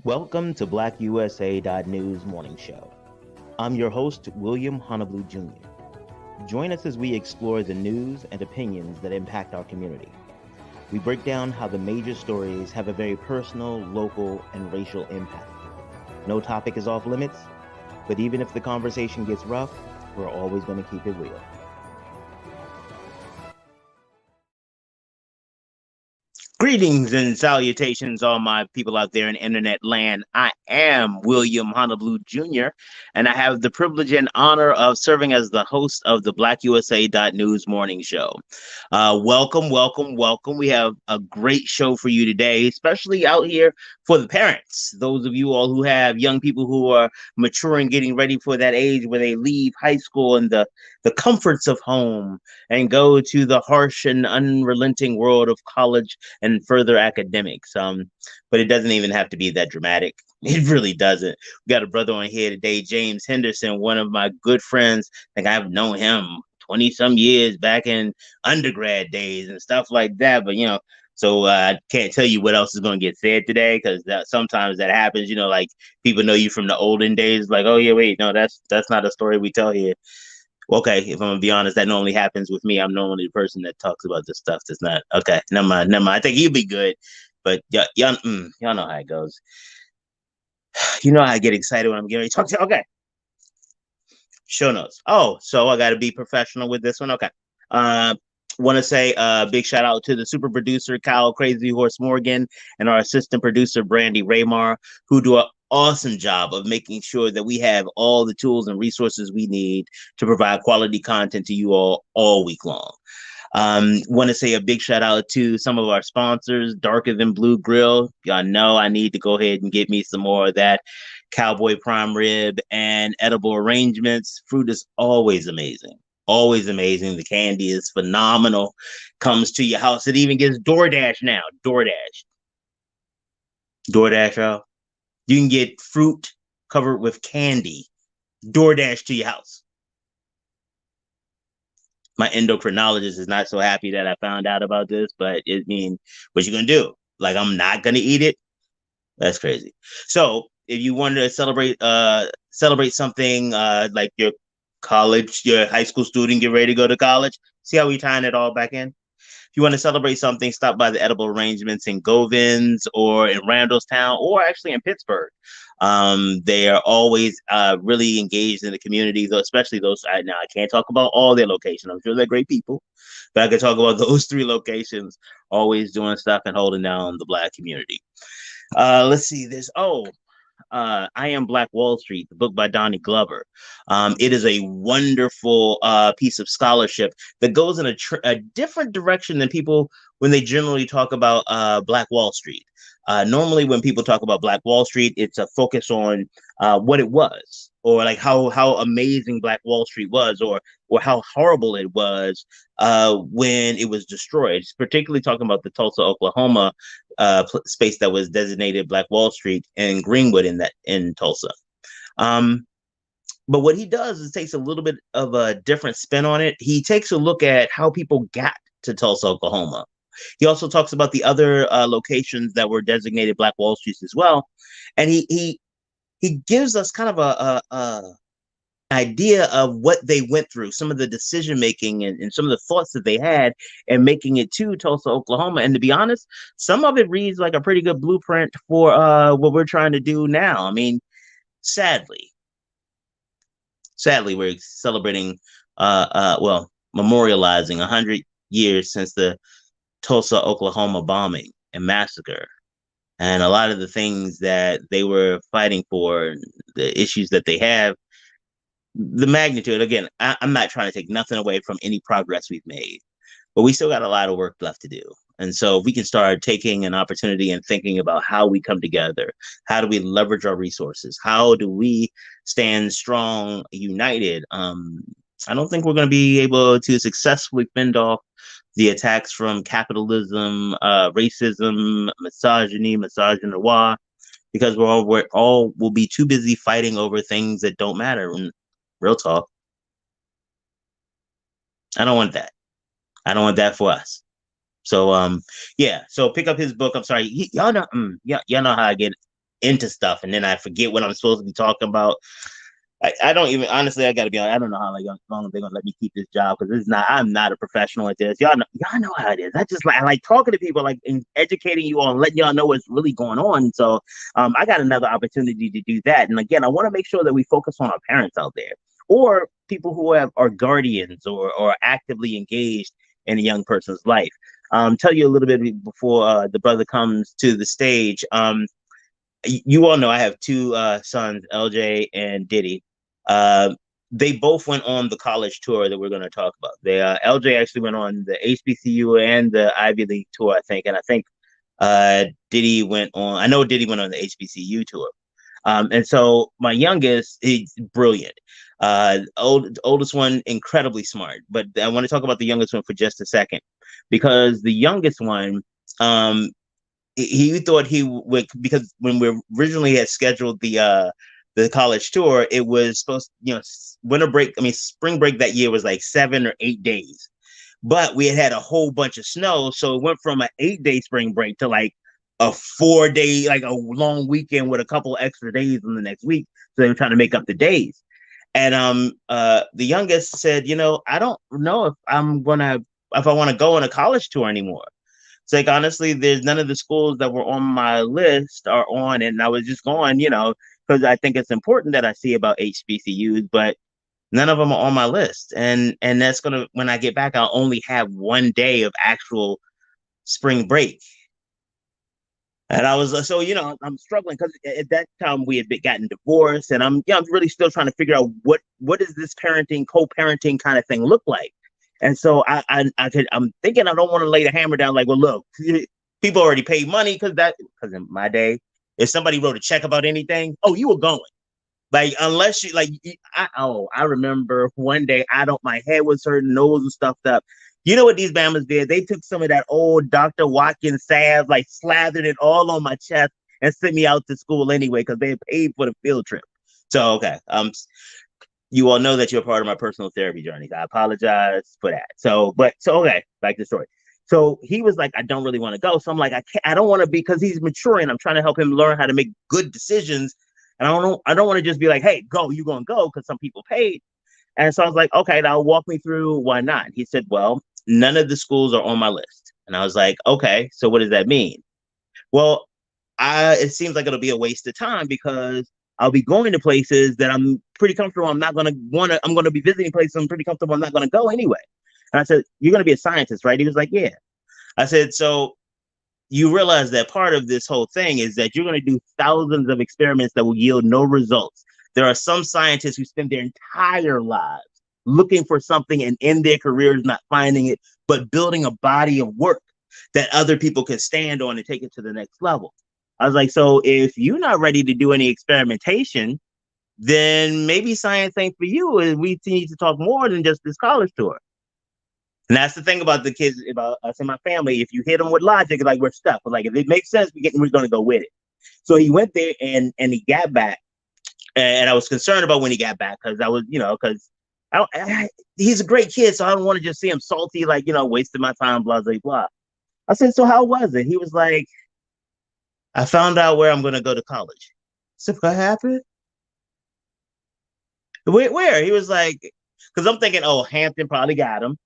Welcome to BlackUSA.news morning show. I'm your host, William Honolulu Jr. Join us as we explore the news and opinions that impact our community. We break down how the major stories have a very personal, local, and racial impact. No topic is off limits, but even if the conversation gets rough, we're always going to keep it real. Greetings and salutations, all my people out there in internet land. I am William Honolulu Jr., and I have the privilege and honor of serving as the host of the BlackUSA.news morning show. Welcome, welcome, welcome. We have a great show for you today, especially out here for the parents. Those of you all who have young people who are maturing, getting ready for that age where they leave high school and the comforts of home and go to the harsh and unrelenting world of college and further academics. But it doesn't even have to be that dramatic. It really doesn't. We got a brother on here today, James Henderson, one of my good friends. I think I've known him 20 some years back in undergrad days and stuff like that. But so I can't tell you what else is going to get said today, because sometimes that happens. Like people know you from the olden days. Like, oh yeah, wait, no, that's not a story we tell here. Okay, if I'm gonna be honest, that normally happens with me. I'm normally the person that talks about this stuff. That's not okay. Never mind. I think he'll be good, but y'all know how it goes. You know I get excited when I'm getting ready to talk to. Okay, show notes. Oh, so I got to be professional with this one. Okay. Want to say a big shout out to the super producer Kyle Crazy Horse Morgan and our assistant producer Brandy Raymar, who do an awesome job of making sure that we have all the tools and resources we need to provide quality content to you all week long. Want to say a big shout out to some of our sponsors, Darker Than Blue Grill. Y'all know I need to go ahead and get me some more of that. Cowboy Prime Rib and Edible Arrangements. Fruit is always amazing. Always amazing. The candy is phenomenal. Comes to your house. It even gets DoorDash now. DoorDash, y'all. You can get fruit covered with candy, DoorDash to your house. My endocrinologist is not so happy that I found out about this, but what you gonna do? Like, I'm not gonna eat it? That's crazy. So if you wanted to celebrate something like your high school student, get ready to go to college, see how we tying it all back in? If you want to celebrate something, stop by the Edible Arrangements in Govins or in Randallstown or actually in Pittsburgh. They are always really engaged in the community, though, especially those. Now, I can't talk about all their locations. I'm sure they're great people, but I can talk about those 3 locations, always doing stuff and holding down the Black community. Let's see this. I Am Black Wall Street, the book by Donnie Glover. It is a wonderful piece of scholarship that goes in a different direction than people when they generally talk about Black Wall Street. Normally, when people talk about Black Wall Street, it's a focus on what it was, or like how amazing Black Wall Street was, or how horrible it was when it was destroyed. It's particularly talking about the Tulsa, Oklahoma space that was designated Black Wall Street and Greenwood in Tulsa. But what he does is takes a little bit of a different spin on it. He takes a look at how people got to Tulsa, Oklahoma. He also talks about the other locations that were designated Black Wall Streets as well, and he gives us kind of a idea of what they went through, some of the decision making and some of the thoughts that they had, and making it to Tulsa, Oklahoma. And to be honest, some of it reads like a pretty good blueprint for what we're trying to do now. I mean, sadly, we're celebrating, memorializing 100 years since the Tulsa, Oklahoma bombing and massacre, and a lot of the things that they were fighting for, the issues that they have, the magnitude. Again, I'm not trying to take nothing away from any progress we've made, but we still got a lot of work left to do. And so if we can start taking an opportunity and thinking about how we come together, how do we leverage our resources? How do we stand strong, united? I don't think we're going to be able to successfully fend off the attacks from capitalism, racism, misogynoir, because we're all will be too busy fighting over things that don't matter. And real talk, I don't want that. I don't want that for us. So yeah. So pick up his book. I'm sorry, y'all know how I get into stuff, and then I forget what I'm supposed to be talking about. I don't even honestly. I gotta be honest. I don't know how long they're gonna let me keep this job because it's not. I'm not a professional at this. Y'all know how it is. I like talking to people, like and educating you on, letting y'all know what's really going on. So, I got another opportunity to do that. And again, I want to make sure that we focus on our parents out there or people who are guardians or actively engaged in a young person's life. Tell you a little bit before the brother comes to the stage. You all know I have two sons, LJ and Diddy. Uh, they both went on the college tour that we're going to talk about. LJ actually went on the HBCU and the Ivy League tour, I think, and I think Diddy went on. I know Diddy went on the HBCU tour. And so my youngest, he's brilliant. Oldest one, incredibly smart. But I want to talk about the youngest one for just a second, because the youngest one, he thought he would, because when we originally had scheduled the college tour, it was supposed, winter break. I mean, spring break that year was like 7 or 8 days, but we had a whole bunch of snow, so it went from an 8-day spring break to like a 4-day, like a long weekend with a couple extra days in the next week. So they were trying to make up the days. And the youngest said, I don't know if I want to go on a college tour anymore. It's like, honestly, there's none of the schools that were on my list are on it. And I was just going, because I think it's important that I see about HBCUs, but none of them are on my list. And that's going to, when I get back, I'll only have 1 day of actual spring break. And I was, so, I'm struggling because at that time we had gotten divorced, and I'm really still trying to figure out what does this parenting, co-parenting kind of thing look like. And so I'm thinking I don't want to lay the hammer down. Like, well, look, people already paid money because in my day, if somebody wrote a check about anything, oh, you were going. Like, unless you like, I remember one day my head was hurting, nose was stuffed up. You know what these Bammers did? They took some of that old Dr. Watkins salve, like slathered it all on my chest and sent me out to school anyway because they had paid for the field trip. So, okay. You all know that you're part of my personal therapy journey. I apologize for that. So okay, back to the story. So he was like, I don't really want to go. So I'm like, I don't want to be, because he's maturing. I'm trying to help him learn how to make good decisions. And I don't want to just be like, hey, go, you're going to go because some people paid. And so I was like, okay, now walk me through why not. He said, well, none of the schools are on my list. And I was like, okay, so what does that mean? Well, it seems like it'll be a waste of time because I'll be going to places that I'm pretty comfortable. I'm going to be visiting places I'm pretty comfortable. I'm not going to go anyway. And I said, you're going to be a scientist, right? He was like, yeah. I said, so you realize that part of this whole thing is that you're going to do thousands of experiments that will yield no results. There are some scientists who spend their entire lives looking for something and in their careers not finding it, but building a body of work that other people can stand on and take it to the next level. I was like, so if you're not ready to do any experimentation, then maybe science ain't for you, and we need to talk more than just this college tour. And that's the thing about the kids, about us and my family. If you hit them with logic, like, we're stuck. But like, if it makes sense, we're going to go with it. So he went there and he got back. And I was concerned about when he got back because I was, because he's a great kid. So I don't want to just see him salty, like, wasting my time, blah, blah, blah. I said, so how was it? He was like, I found out where I'm going to go to college. So what happened? Where? He was like, because I'm thinking, oh, Hampton probably got him.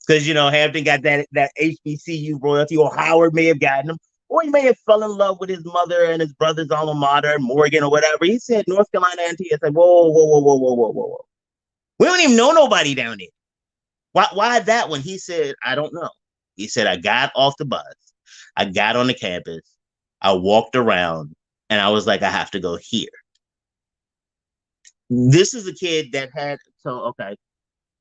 Because, Hampton got that HBCU royalty, or Howard may have gotten him. Or he may have fell in love with his mother and his brother's alma mater, Morgan or whatever. He said North Carolina A&T. I said, whoa, whoa, whoa, whoa, whoa, whoa, whoa. We don't even know nobody down there. Why that one? He said, I don't know. He said, I got off the bus. I got on the campus. I walked around and I was like, I have to go here. This is a kid that had, okay.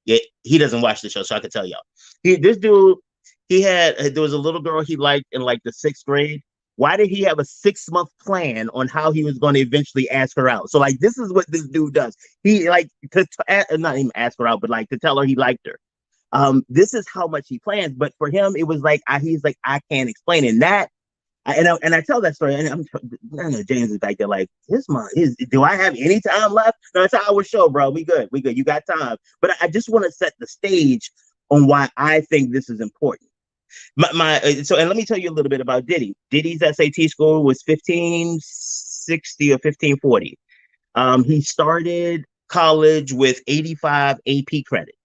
Yeah, he doesn't watch the show, so I can tell y'all. There was a little girl he liked in like the 6th grade. Why did he have a 6-month plan on how he was going to eventually ask her out? So like, this is what this dude does. He like not even ask her out, but like to tell her he liked her. This is how much he plans. But for him, it was like, he's like, I can't explain it. And that, and I tell that story, and I know James is back there like, do I have any time left? No, it's an hour show, bro. We good. You got time. But I just want to set the stage on why I think this is important. And let me tell you a little bit about Diddy. Diddy's SAT score was 15, 1560 or 1540. He started college with 85 AP credits.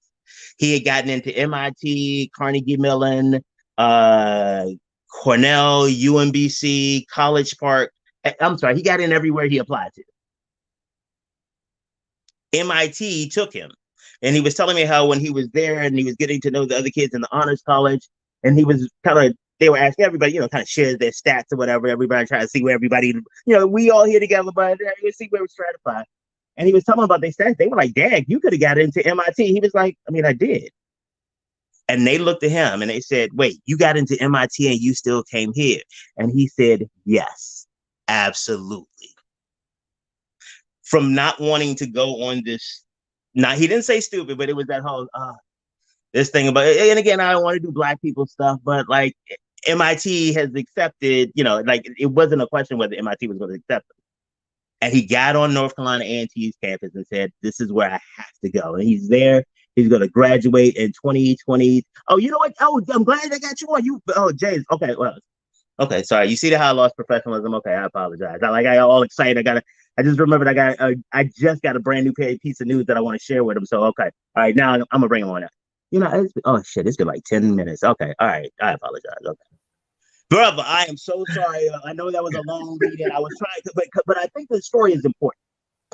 He had gotten into MIT, Carnegie Mellon, Cornell, UMBC, College Park. I'm sorry, he got in everywhere he applied to. MIT took him. And he was telling me how when he was there and he was getting to know the other kids in the honors college, and he was they were asking everybody, kind of share their stats or whatever. Everybody trying to see where everybody, we all here together, but you see where we're stratified. And he was talking about their stats. They were like, Dad, you could have got into MIT. He was like, I mean, I did. And they looked at him and they said, wait, you got into MIT and you still came here? And he said, yes, absolutely. From not wanting to go on this, he didn't say stupid, but it was that whole, this thing about, and again, I don't want to do Black people stuff, but like MIT has accepted, like it wasn't a question whether MIT was going to accept him. And he got on North Carolina A&T's campus and said, this is where I have to go. And he's there. He's going to graduate in 2020. Oh, you know what? Oh, I'm glad I got you on. James. Okay, well, okay, sorry. You see how I lost professionalism? Okay, I apologize. I got all excited. I just remembered I just got a brand new piece of news that I want to share with him. So, okay. All right, now I'm going to bring him on up. It's been like 10 minutes. Okay, all right. I apologize. Okay. Brother, I am so sorry. I know that was a long reading. I was trying to, but I think the story is important.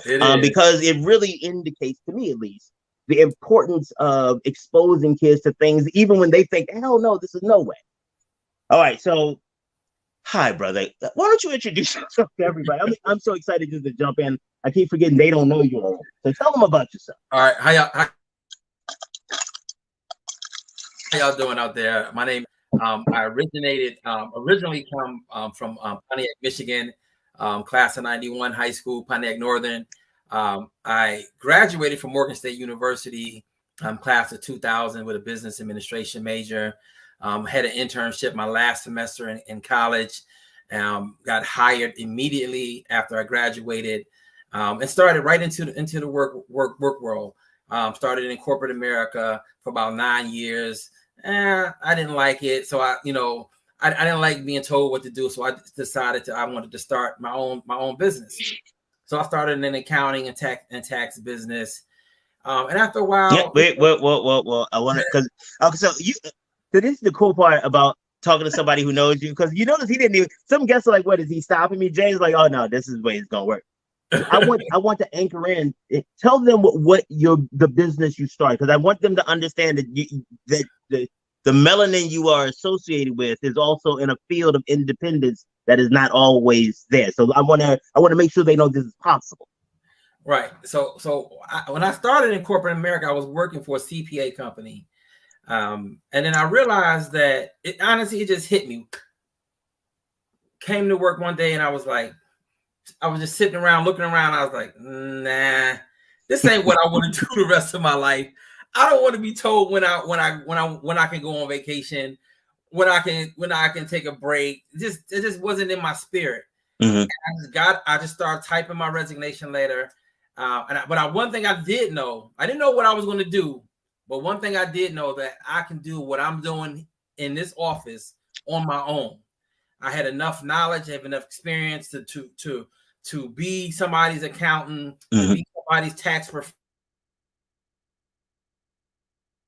It is. Because it really indicates, to me at least, the importance of exposing kids to things, even when they think, hell no, this is no way. All right, so, hi, brother. Why don't you introduce yourself to everybody? I'm so excited just to jump in. I keep forgetting they don't know you already. So tell them about yourself. All right, how y'all doing out there? My name I originally come from Pontiac, Michigan, class of 91, high school, Pontiac Northern. I graduated from Morgan State University, class of 2000 with a business administration major. Had an internship my last semester in college. Got hired immediately after I graduated, and started right into the work world. Started in corporate America for about 9 years. I didn't like it, so I didn't like being told what to do. So I decided I wanted to start my own business. So I started an accounting and tax business. And after a while, well, I want to so this is the cool part about talking to somebody who knows you, because you notice he didn't even. Some guests are like, "What is he stopping me?" James like, "Oh no, this is the way it's gonna work." I want to anchor in. Tell them what the business you started, because I want them to understand that the melanin you are associated with is also in a field of independence that is not always there. So I want to make sure they know this is possible. Right. So when I started in corporate America, I was working for a CPA company, and then I realized that it just hit me. Came to work one day and I was just sitting around, looking around. I was like, nah, this ain't what I want to do the rest of my life. I don't want to be told when I can go on vacation, when I can take a break. It just wasn't in my spirit. Mm-hmm. I just started typing my resignation letter. But one thing I did know, I didn't know what I was going to do, but one thing I did know, that I can do what I'm doing in this office on my own. I had enough knowledge, I have enough experience to be somebody's accountant, mm-hmm. to be somebody's tax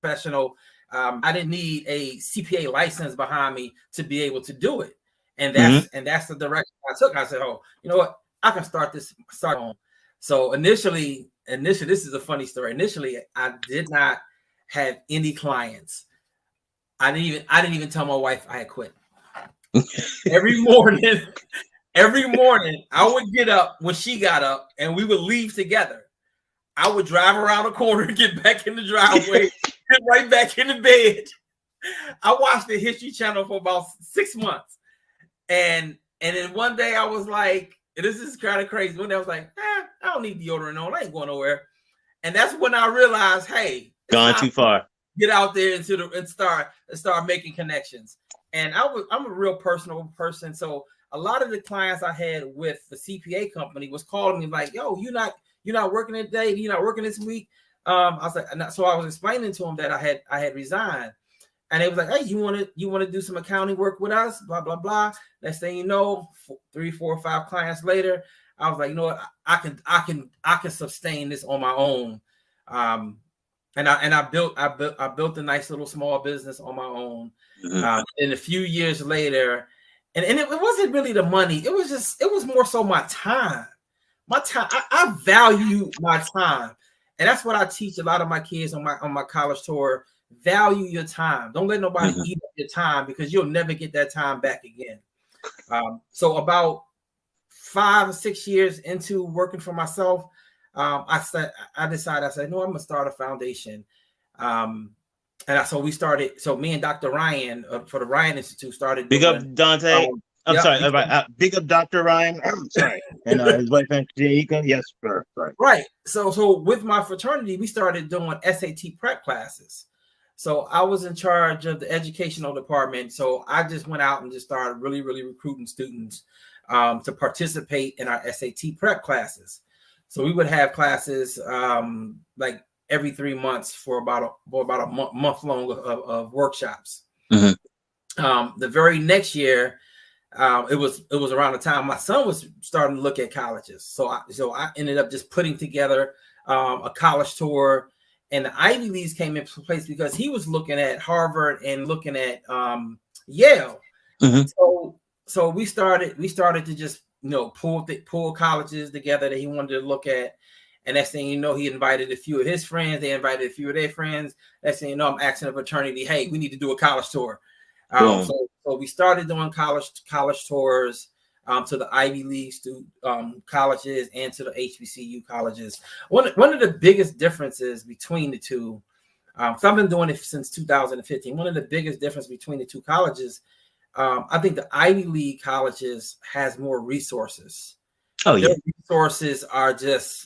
professional. I didn't need a CPA license behind me to be able to do it, and that's the direction I took. I said, "Oh, you know what? I can start on." So initially, this is a funny story. Initially, I did not have any clients. I didn't even tell my wife I had quit. Every morning, I would get up when she got up, and we would leave together. I would drive around the corner, get back in the driveway, get right back in the bed. I watched the History Channel for about 6 months, and then one day I was like, "This is kind of crazy." One day I was like, "I don't need deodorant on. I ain't going nowhere." And that's when I realized, hey, gone too far. Get out there and start making connections. And I'm a real personal person, so a lot of the clients I had with the CPA company was calling me like, "Yo, you're not working today. You're not working this week." I was like, so I was explaining to them that I had resigned, and they was like, "Hey, you want to do some accounting work with us?" Blah blah blah. Next thing you know, 3, 4, 5 clients later, I was like, you know what, I can sustain this on my own. And I built a nice little small business on my own. Mm-hmm. And a few years later, and it wasn't really the money. It was more so my time. My time. I value my time, and that's what I teach a lot of my kids on my college tour. Value your time. Don't let nobody eat up your time, because you'll never get that time back again. So about 5 or 6 years into working for myself, I decided, I said, no, I'm gonna start a foundation. So we started. So me and Dr. Ryan for the Ryan Institute started. Big up Dante. I'm sorry. Big up Dr. Ryan. I'm sorry. And his wife, Jaika. Yes, sir. Sorry. Right. So with my fraternity, we started doing SAT prep classes. So I was in charge of the educational department. So I just went out and just started really, really recruiting students to participate in our SAT prep classes. So we would have classes like every 3 months for about a month long of workshops. The very next year, it was around the time my son was starting to look at colleges. So I ended up just putting together a college tour, and the Ivy Leagues came into place because he was looking at Harvard and looking at Yale. So we started to just pull colleges together that he wanted to look at. And next thing you know, he invited a few of his friends. They invited a few of their friends. Next thing you know, I'm asking a fraternity, hey, we need to do a college tour. So we started doing college tours to the Ivy League colleges and to the HBCU colleges. One of the biggest differences between the two, so I've been doing it since 2015. One of the biggest differences between the two colleges, I think the Ivy League colleges has more resources. Oh yeah, their resources are just.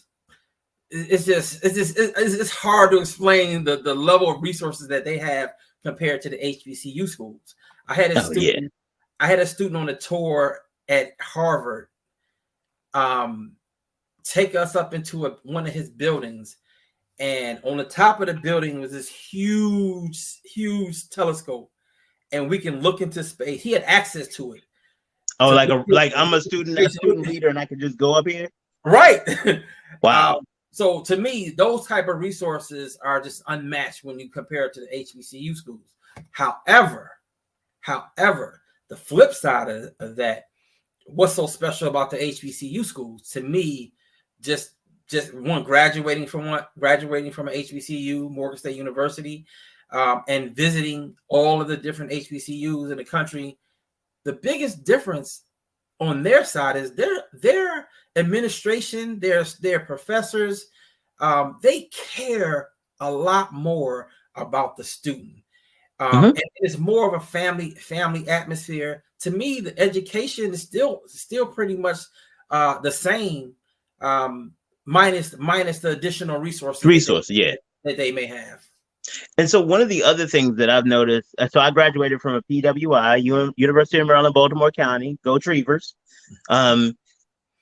It's hard to explain the level of resources that they have compared to the HBCU schools. I had a student on a tour at Harvard take us up into one of his buildings, and on the top of the building was this huge telescope, and we can look into space. He had access to it. Oh, so like I'm a student leader, and I can just go up here. Right. Wow. So to me, those type of resources are just unmatched when you compare it to the HBCU schools. However, the flip side of that, what's so special about the HBCU schools? To me, just one graduating from an HBCU, Morgan State University, and visiting all of the different HBCUs in the country, the biggest difference on their side is their administration, their professors, they care a lot more about the student. And it's more of a family atmosphere. To me, the education is still pretty much the same, minus the additional resources that they may have. And so one of the other things that I've noticed, so I graduated from a PWI, University of Maryland, Baltimore County, go Treevers. But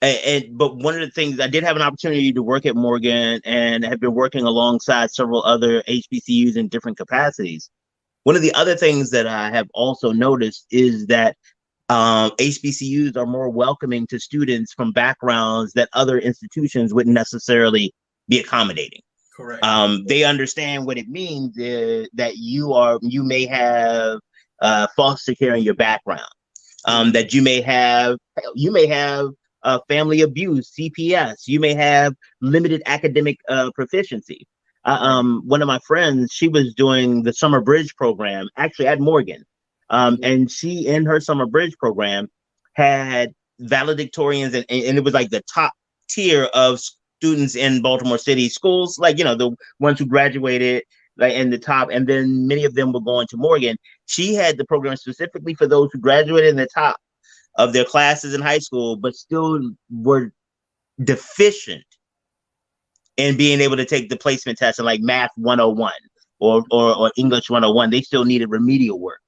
one of the things, I did have an opportunity to work at Morgan and have been working alongside several other HBCUs in different capacities. One of the other things that I have also noticed is that HBCUs are more welcoming to students from backgrounds that other institutions wouldn't necessarily be accommodating. Correct. They understand what it means that you may have foster care in your background, that you may have family abuse, CPS, you may have limited academic proficiency. One of my friends, she was doing the summer bridge program actually at Morgan, and she in her summer bridge program had valedictorians, and it was like the top tier of students in Baltimore City schools, like, the ones who graduated like in the top, and then many of them were going to Morgan. She had the program specifically for those who graduated in the top of their classes in high school, but still were deficient in being able to take the placement test in like Math 101 or English 101. They still needed remedial work.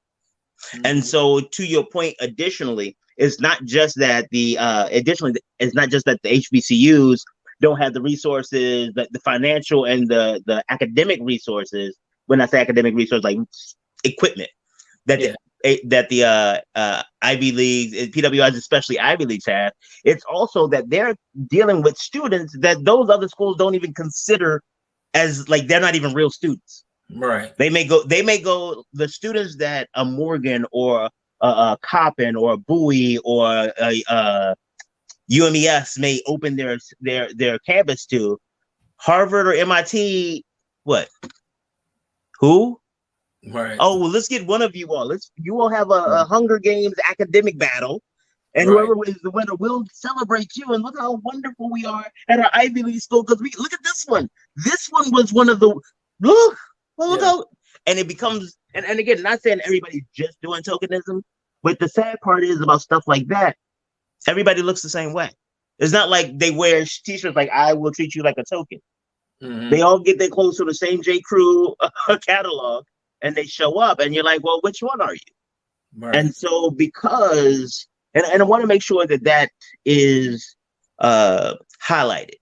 And so, to your point, additionally, it's not just that the HBCUs don't have the resources, the financial and the academic resources. When I say academic resources, like equipment, that that the Ivy Leagues, PWIs, especially Ivy Leagues, have. It's also that they're dealing with students that those other schools don't even consider as, like, they're not even real students. Right. They may go. The students that a Morgan or a Coppin or a Bowie or a UMES may open their campus to. Harvard or MIT, what? Who? Right. Oh, well, let's get one of you all. You all have a Hunger Games academic battle, and Right. whoever is the winner will celebrate you. And look how wonderful we are at our Ivy League school, because we look at this one. This one was one of the look how, and it becomes and again, not saying everybody's just doing tokenism, but the sad part is about stuff like that. Everybody looks the same way. It's not like they wear t-shirts like "I will treat you like a token." Mm-hmm. They all get their clothes to the same J. Crew catalog, and they show up, and you're like, well, which one are you? Right. And so because, and I want to make sure that is highlighted,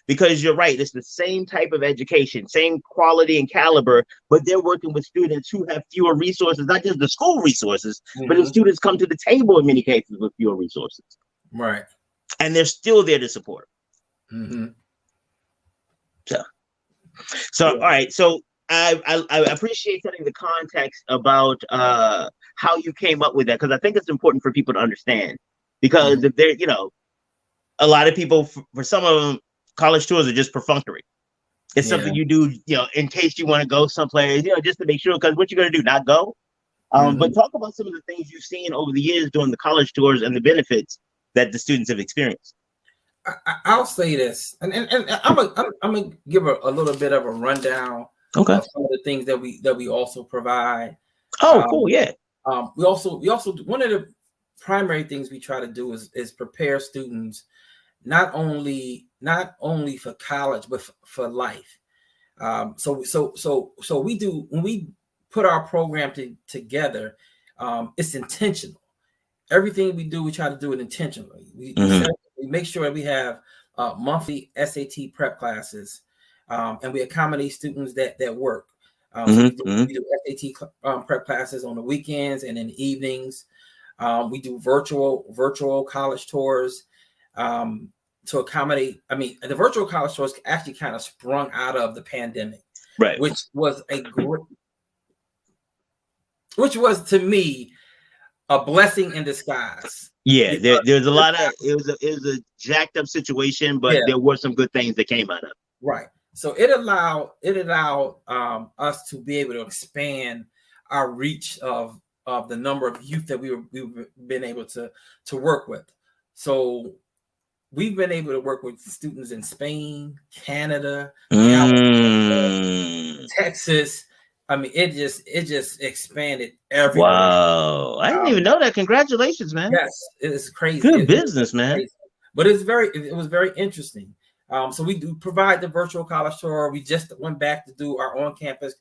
because you're right, it's the same type of education, same quality and caliber, but they're working with students who have fewer resources, not just the school resources, but the students come to the table in many cases with fewer resources. Right. And they're still there to support. Mm-hmm. So all right. So I appreciate setting the context about how you came up with that, because I think it's important for people to understand. Because if they're, a lot of people, for some of them, college tours are just perfunctory. It's something you do, in case you want to go someplace, just to make sure. Because what you're going to do, not go. But talk about some of the things you've seen over the years during the college tours and the benefits that the students have experienced. I'll say this, and I'm gonna give a little bit of a rundown of some of the things that we also provide. Cool, yeah. We also one of the primary things we try to do is prepare students not only for college but for life. So we do, when we put our program together, it's intentional. Everything we do, we try to do it intentionally. We make sure that we have monthly SAT prep classes, and we accommodate students that work. So we do SAT prep classes on the weekends and in the evenings. We do virtual college tours to accommodate. I mean, the virtual college tours actually kind of sprung out of the pandemic, right? Which was to me a blessing in disguise. Yeah, there's a lot of it was a jacked up situation, but there were some good things that came out of it. Right. So it allowed us to be able to expand our reach of the number of youth that we've been able to work with. So we've been able to work with students in Spain, Canada, California, Texas. I mean, it just expanded everywhere. Wow, I didn't even know that. Congratulations, man. Yes, it's crazy. Good business, man. Crazy. But it was very interesting. So we do provide the virtual college tour. We just went back to do our on-campus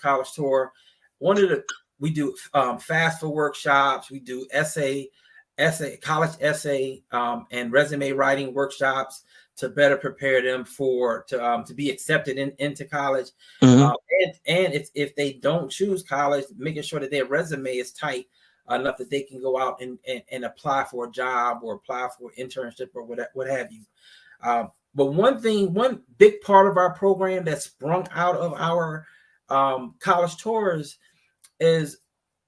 college tour. We do FAFSA workshops. We do college essay, and resume writing workshops to better prepare them to be accepted into college. And if they don't choose college, making sure that their resume is tight enough that they can go out and apply for a job or apply for an internship or what have you. But one big part of our program that sprung out of our college tours was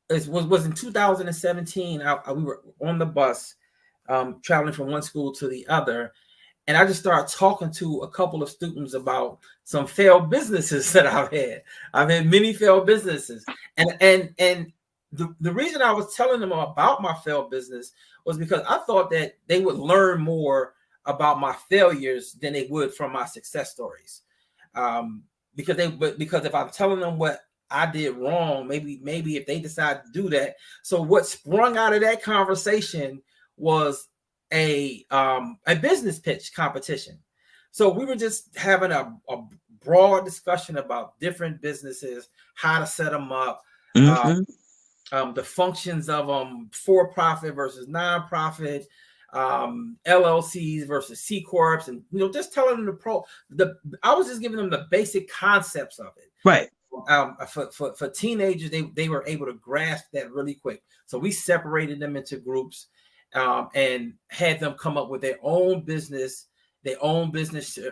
in 2017. We were on the bus traveling from one school to the other, and I just started talking to a couple of students about some failed businesses that I've had. I've had many failed businesses, and the reason I was telling them about my failed business was because I thought that they would learn more about my failures than they would from my success stories. Because if I'm telling them what I did wrong, maybe if they decide to do that. So what sprung out of that conversation was a business pitch competition. So we were just having a broad discussion about different businesses, how to set them up, the functions of them, for-profit versus non-profit, LLCs versus C corps, and just telling them I was just giving them the basic concepts of it. Right. for teenagers, they were able to grasp that really quick. So we separated them into groups and had them come up with their own business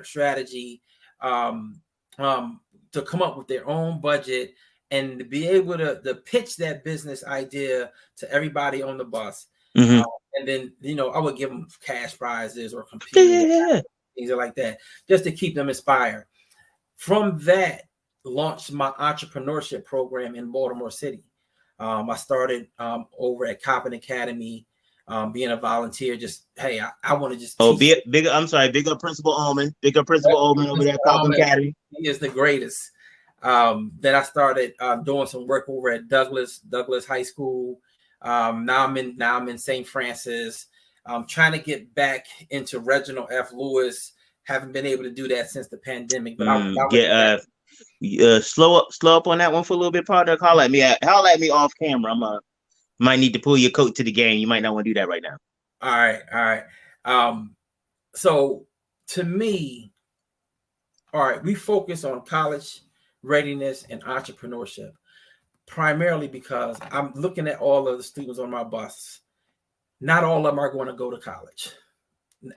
strategy, to come up with their own budget and to be able to pitch that business idea to everybody on the bus. Mm-hmm. And then, I would give them cash prizes or computers, things like that, just to keep them inspired. From that, launched my entrepreneurship program in Baltimore City. I started over at Coppin Academy, being a volunteer. Just, hey, I want to just teach. Big up Principal Ullman. Big up Principal Ullman over there at Coppin Academy. He is the greatest. Then I started doing some work over at Douglas High School. Now I'm in St. Francis. I'm trying to get back into Reginald F. Lewis. Haven't been able to do that since the pandemic. But slow up on that one for a little bit, partner. Holler at me off camera. Might need to pull your coat to the game. You might not want to do that right now. All right. So to me, all right, we focus on college readiness and entrepreneurship, primarily because I'm looking at all of the students on my bus. Not all of them are going to go to college.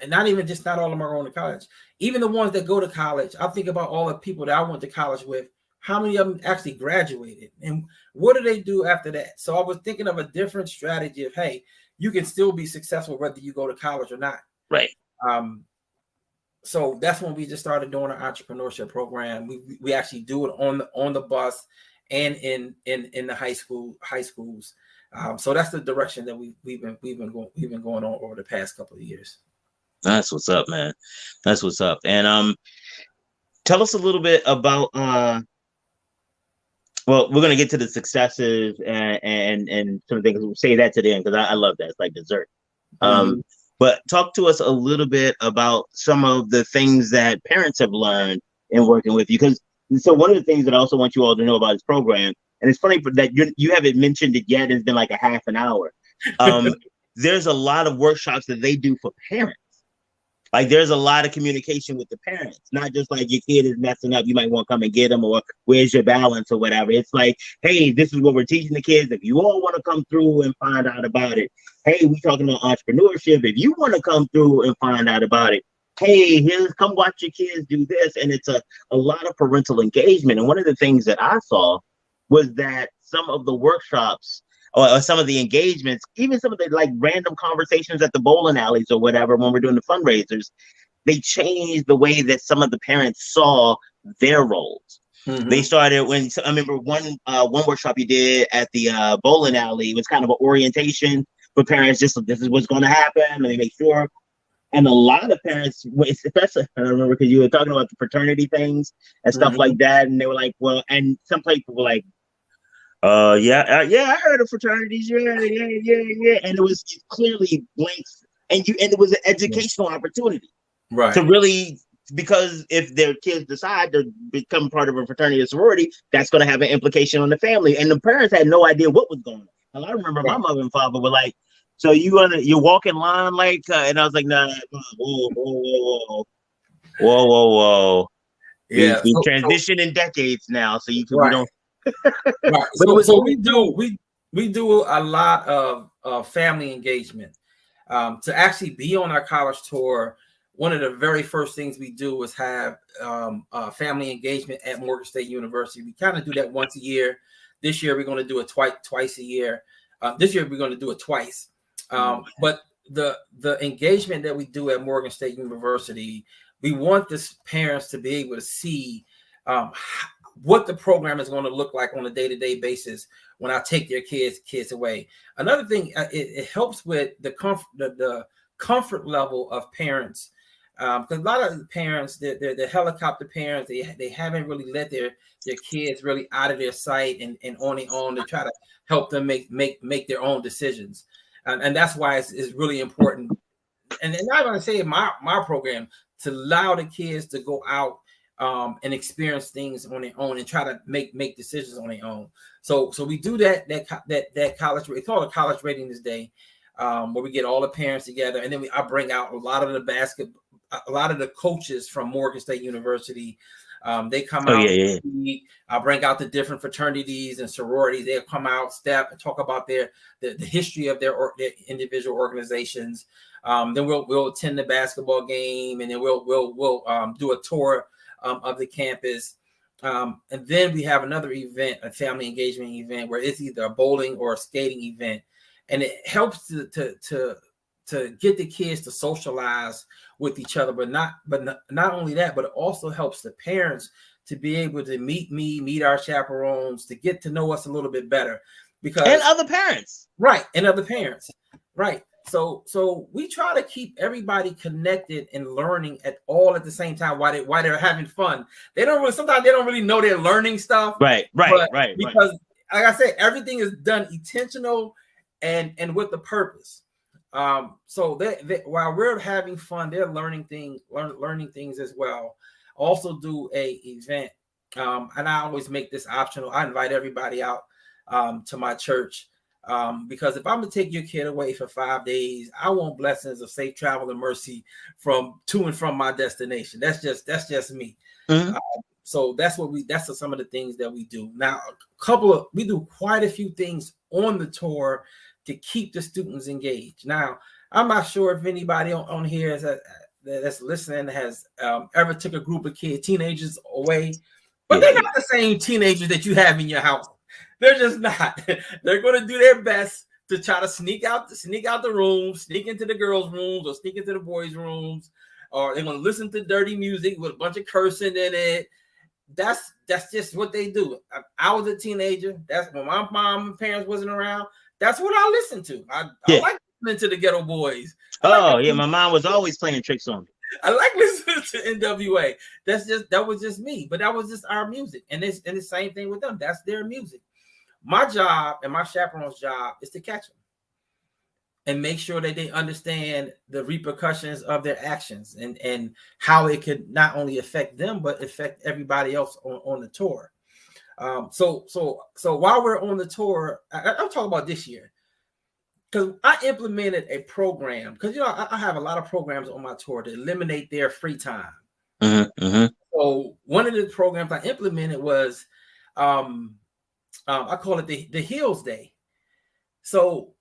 Not even just not all of them are going to college. Even the ones that go to college, I think about all the people that I went to college with. How many of them actually graduated? And what do they do after that? So I was thinking of a different strategy of, hey, you can still be successful whether you go to college or not. Right. So that's when we just started doing our entrepreneurship program. We actually do it on the bus and in the high schools. So that's the direction that we've been going on over the past couple of years. That's what's up, man. That's what's up. And tell us a little bit about well, we're gonna get to the successes and some things. We'll say that to the end because I love that. It's like dessert. But talk to us a little bit about some of the things that parents have learned in working with you. So one of the things that I also want you all to know about this program, and it's funny that you haven't mentioned it yet. It's been like a half an hour. There's a lot of workshops that they do for parents. Like there's a lot of communication with the parents, not just like your kid is messing up, you might want to come and get them, or where's your balance or whatever. It's like, hey, this is what we're teaching the kids. If you all want to come through and find out about it, hey, we talking about entrepreneurship. If you want to come through and find out about it, hey, come watch your kids do this. And it's a lot of parental engagement. And one of the things that I saw was that some of the workshops or some of the engagements, even some of the like random conversations at the bowling alleys or whatever, when we're doing the fundraisers, they changed the way that some of the parents saw their roles. They started I remember one workshop you did at the bowling alley. It was kind of an orientation for parents, just this is what's going to happen, and they make sure. And a lot of parents, especially I remember because you were talking about the fraternity things and stuff like that, and they were like, well, and some people were like, yeah, I heard of fraternities, yeah, and it was clearly blanks, and it was an educational opportunity, right? To really, because if their kids decide to become part of a fraternity or sorority, that's going to have an implication on the family, and the parents had no idea what was going on. And I remember my mother and father were like, "So you walk in line like," and I was like, "Nah, whoa." Yeah, we transitioned in decades now, so we don't. Right. So we do a lot of family engagement. To actually be on our college tour, one of the very first things we do is have family engagement at Morgan State University. We kind of do that once a year. This year we're going to do it twice a year. This year we're going to do it twice. But the engagement that we do at Morgan State University, we want the parents to be able to see what the program is going to look like on a day-to-day basis when I take their kids away. Another thing, it helps with the comfort level of parents, because a lot of the parents, they're helicopter parents. They haven't really let their kids really out of their sight and on their own to try to help them make their own decisions, and that's why it's really important. And I'm going to say my program to allow the kids to go out and experience things on their own and try to make decisions on their own. So we do that college. We call it College Readiness Day, where we get all the parents together, and then I bring out a lot of the coaches from Morgan State University, They come Oh out. yeah. I'll bring out the different fraternities and sororities. They'll come out, step, and talk about the history of their individual organizations. Then we'll attend the basketball game, and then we'll do a tour of the campus. And then we have another event, a family engagement event, where it's either a bowling or a skating event, and it helps to get the kids to socialize with each other, but not only that, but it also helps the parents to be able to meet our chaperones, to get to know us a little bit better, and other parents, right? Right. So we try to keep everybody connected and learning at the same time while they're having fun. Sometimes they don't really know they're learning stuff, right. Because like I said, everything is done intentional and with the purpose. So they while we're having fun, they're learning things as well. Also do a event, and I always make this optional. I invite everybody out to my church, because if I'm gonna take your kid away for 5 days, I want blessings of safe travel and mercy to and from my destination. That's just me. Mm-hmm. So that's some of the things that we do. Now, we do quite a few things on the tour to keep the students engaged. Now, I'm not sure if anybody on here that's listening has ever took a group of teenagers away, but they're not the same teenagers that you have in your house. They're just not. They're going to do their best to try to sneak out the room, sneak into the girls' rooms or sneak into the boys' rooms, or they're going to listen to dirty music with a bunch of cursing in it. That's just what they do. I was a teenager. That's when my mom and parents wasn't around. That's what I listened to. I like listening to the Ghetto Boys. My mom was always playing tricks on me. I like listening to NWA. That was just me, but that was just our music. And the same thing with them. That's their music. My job and my chaperone's job is to catch them and make sure that they understand the repercussions of their actions and how it could not only affect them, but affect everybody else on the tour. So while we're on the tour, I'm talking about this year, because I implemented a program, because I have a lot of programs on my tour to eliminate their free time. Mm-hmm. So one of the programs I implemented was I call it the Heels Day. So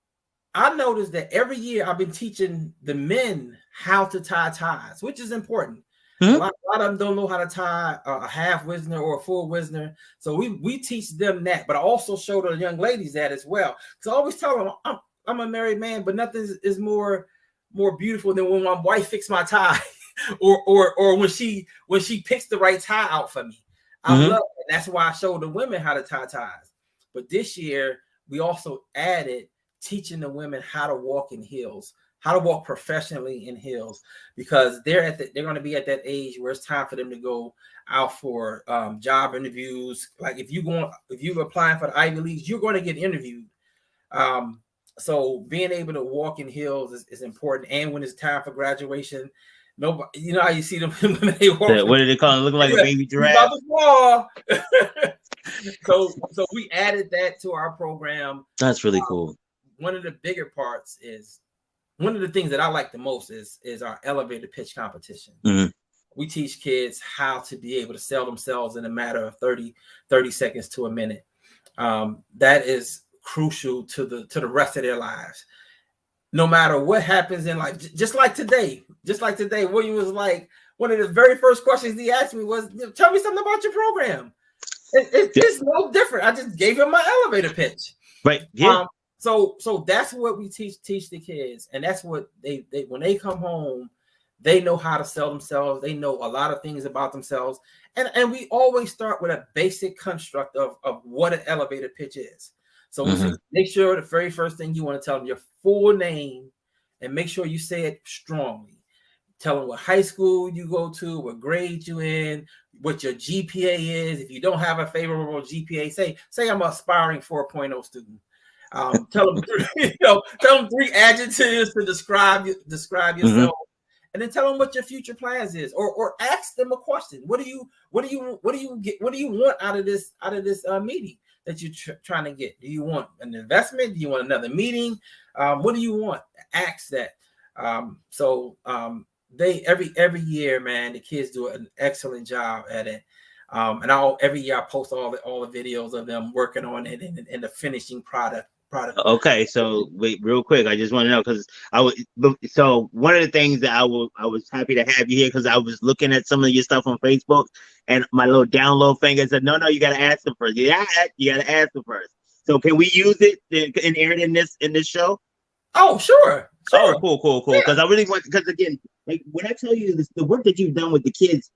I noticed that every year I've been teaching the men how to tie ties, which is important. Mm-hmm. A lot of them don't know how to tie a half Wisner or a full Wisner. So we teach them that, but I also show the young ladies that as well. Because I always tell them I'm a married man, but nothing is more beautiful than when my wife fixes my tie or when she picks the right tie out for me. I love it. That's why I show the women how to tie ties. But this year we also added teaching the women how to walk in heels, how to walk professionally in heels, because they're going to be at that age where it's time for them to go out for job interviews. Like if you're applying for the Ivy Leagues, you're going to get interviewed. So being able to walk in heels is important. And when it's time for graduation, nobody, you know how you see them when they walk. What do they call it? Looking like a baby giraffe. So we added that to our program. That's really cool. One of the bigger parts is one of the things that I like the most is our elevator pitch competition. Mm-hmm. We teach kids how to be able to sell themselves in a matter of 30 seconds to a minute. That is crucial to the rest of their lives. No matter what happens in life, just like today, William was like, one of the very first questions he asked me was, tell me something about your program. It's no different. I just gave him my elevator pitch. Right. Yeah. So that's what we teach the kids, and that's what they when they come home, they know how to sell themselves. They know a lot of things about themselves, and we always start with a basic construct of what an elevator pitch is. So we say, make sure the very first thing you want to tell them your full name, and make sure you say it strongly. Tell them what high school you go to, what grade you in, what your GPA is. If you don't have a favorable GPA, say I'm an aspiring 4.0 student. Tell them 3 adjectives to describe yourself, and then tell them what your future plans is, or ask them a question. What do you want out of this meeting that you're trying to get? Do you want an investment? Do you want another meeting? What do you want? Ask that. They every year, man, the kids do an excellent job at it. And every year I post all the videos of them working on it and the finishing product. Okay, so wait, real quick, I just want to know because so one of the things that I was happy to have you here because I was looking at some of your stuff on Facebook and my little download finger said, no, you got to ask them first. Yeah, you got to ask them first. So can we use it and air it in this show? Oh, sure. Oh, cool. Because I really want because again, like when I tell you this, the work that you've done with the kids,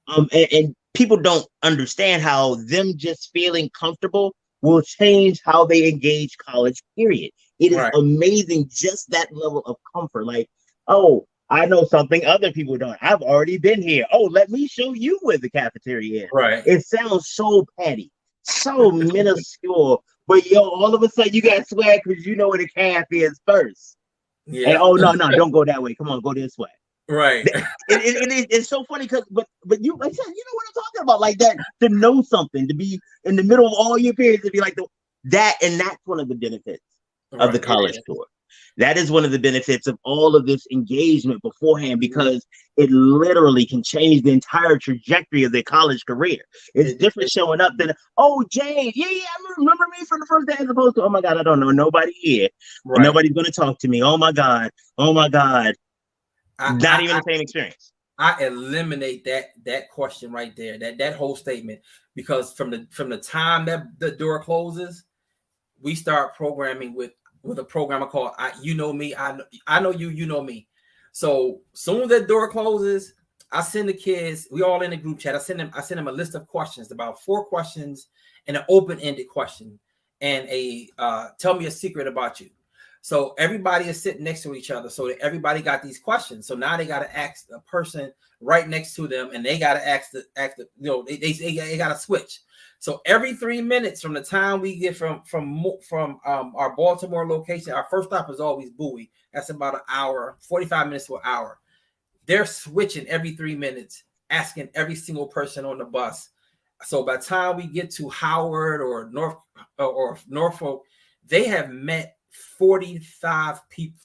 and people don't understand how them just feeling comfortable will change how they engage college, period. It is amazing just that level of comfort. Like, oh, I know something other people don't. I've already been here. Oh, let me show you where the cafeteria is. Right. It sounds so petty, so minuscule, but all of a sudden you got swag because you know where the caf is first. Yeah. And oh no, don't go that way. Come on, go this way. Right. It's so funny because but you like you know what I'm talking about, like that, to know something, to be in the middle of all your periods, to be like that, and that's one of the benefits of the college tour. That is one of the benefits of all of this engagement beforehand, because it literally can change the entire trajectory of their college career. It's different showing up than, oh, James, yeah, remember me from the first day, as opposed to, oh my God, I don't know nobody here. Right. And nobody's going to talk to me. Oh my God. Not even the same experience. I eliminate that question right there, that whole statement, because from the time that the door closes, we start programming with a program called You Know Me, I Know You, You Know Me. So soon as that door closes, I send the kids, we all in a group chat, I send them a list of questions, about 4 questions and an open-ended question and a tell me a secret about you. So everybody is sitting next to each other. So everybody got these questions. So now they got to ask the person right next to them, and they got to ask the they got to switch. So every 3 minutes from the time we get from our Baltimore location, our first stop is always Bowie. That's about an hour, 45 minutes to an hour. They're switching every 3 minutes, asking every single person on the bus. So by the time we get to Howard or Norfolk, they have met 45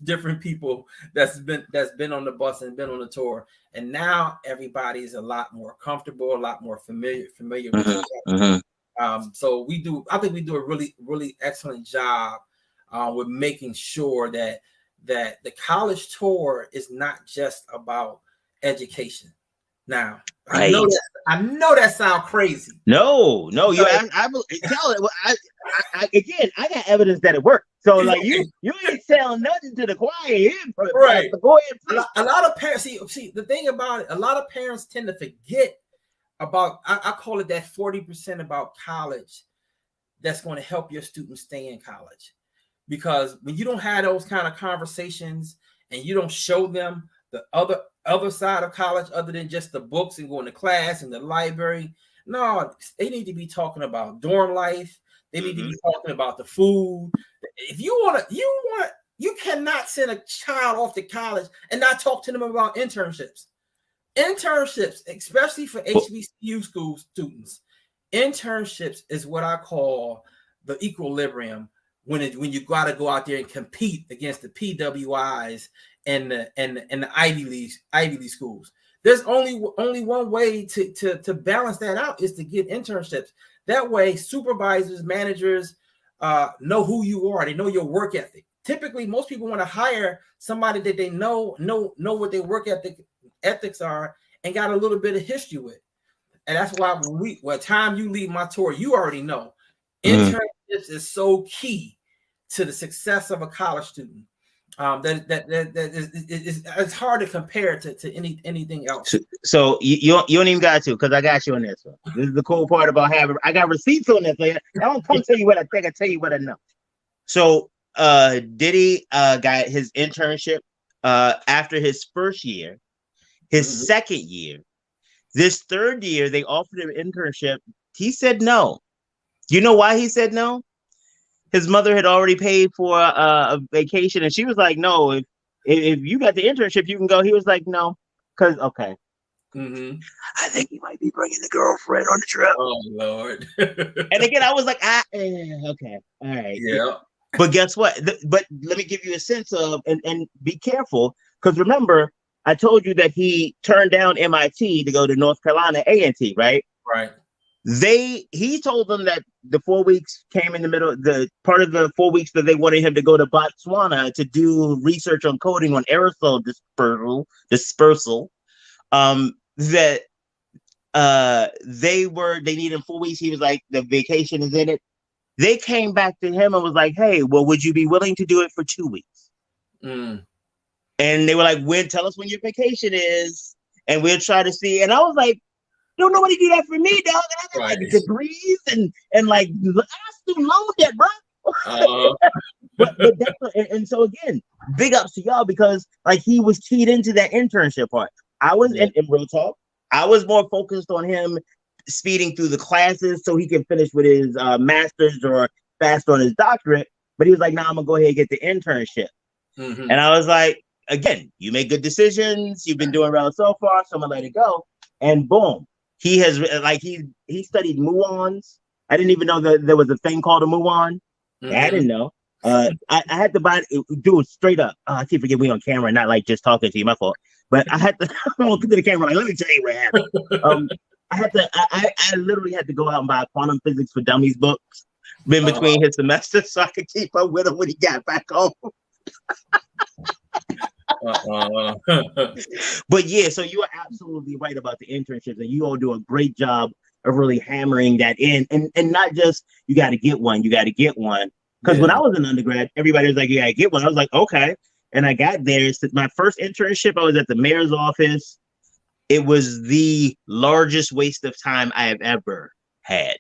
different people that's been on the bus and been on the tour, and now everybody is a lot more comfortable, a lot more familiar with each other. So I think we do a really, really excellent job with making sure that the college tour is not just about education. Now, right. I know that sounds crazy. No, you. I tell it. Again, I got evidence that it worked. So, like you ain't selling nothing to the choir here. Right. Go ahead. A lot of parents see the thing about it. A lot of parents tend to forget about. I call it that 40% about college that's going to help your students stay in college, because when you don't have those kind of conversations and you don't show them the other side of college, other than just the books and going to class and the library. No, they need to be talking about dorm life. They need to be talking about the food. If you cannot send a child off to college and not talk to them about internships. Internships, especially for HBCU school students, internships is what I call the equilibrium when you got to go out there and compete against the PWIs and the Ivy League schools. There's only one way to balance that out, is to get internships. That way, supervisors, managers know who you are. They know your work ethic. Typically, most people want to hire somebody that they know what their work ethics are and got a little bit of history with. And that's why by the time you leave my tour, you already know internships is so key to the success of a college student. It's hard to compare to anything else. So you don't even got to, because I got you on this one. This is the cool part about I got receipts on this. I don't come tell you what I think, I tell you what I know. So Diddy got his internship after his first year, his second year. This third year, they offered him an internship. He said no. You know why he said no? His mother had already paid for a vacation, and she was like, "No, if you got the internship, you can go." He was like, "No, because okay." I think he might be bringing the girlfriend on the trip. Oh Lord! And again, I was like, okay, all right, yeah. But guess what? But let me give you a sense of, and be careful, because remember, I told you that he turned down MIT to go to North Carolina A&T, right? Right. He told them that the 4 weeks came in the middle, the part of the 4 weeks that they wanted him to go to Botswana to do research on coding on aerosol dispersal. That they needed 4 weeks. He was like, the vacation is in it. They came back to him and was like, hey, well, would you be willing to do it for 2 weeks? Mm. And they were like, tell us when your vacation is, and we'll try to see. And I was like, don't nobody do that for me, dog. And I got like degrees and like I student loan debt, bro. And so again, big ups to y'all, because like he was keyed into that internship part. I was in real talk. I was more focused on him speeding through the classes so he can finish with his master's or fast on his doctorate. But he was like, "Nah, I'm gonna go ahead and get the internship." Mm-hmm. And I was like, "Again, you make good decisions. You've been doing well so far, so I'm gonna let it go." And boom. He has like he studied muons. I didn't even know that there was a thing called a muon. Mm-hmm. I didn't know. I had to do it straight up. I keep forgetting we on camera, not like just talking to you. My fault. But I had to look to the camera like, let me tell you what happened. I literally had to go out and buy Quantum Physics for Dummies books in between his semesters so I could keep up with him when he got back home. But yeah, so you are absolutely right about the internships, and you all do a great job of really hammering that in, and not just you got to get one. Because when I was an undergrad, everybody was like, you got to get one. I was like, okay, and I got there. My first internship, I was at the mayor's office. It was the largest waste of time I have ever had.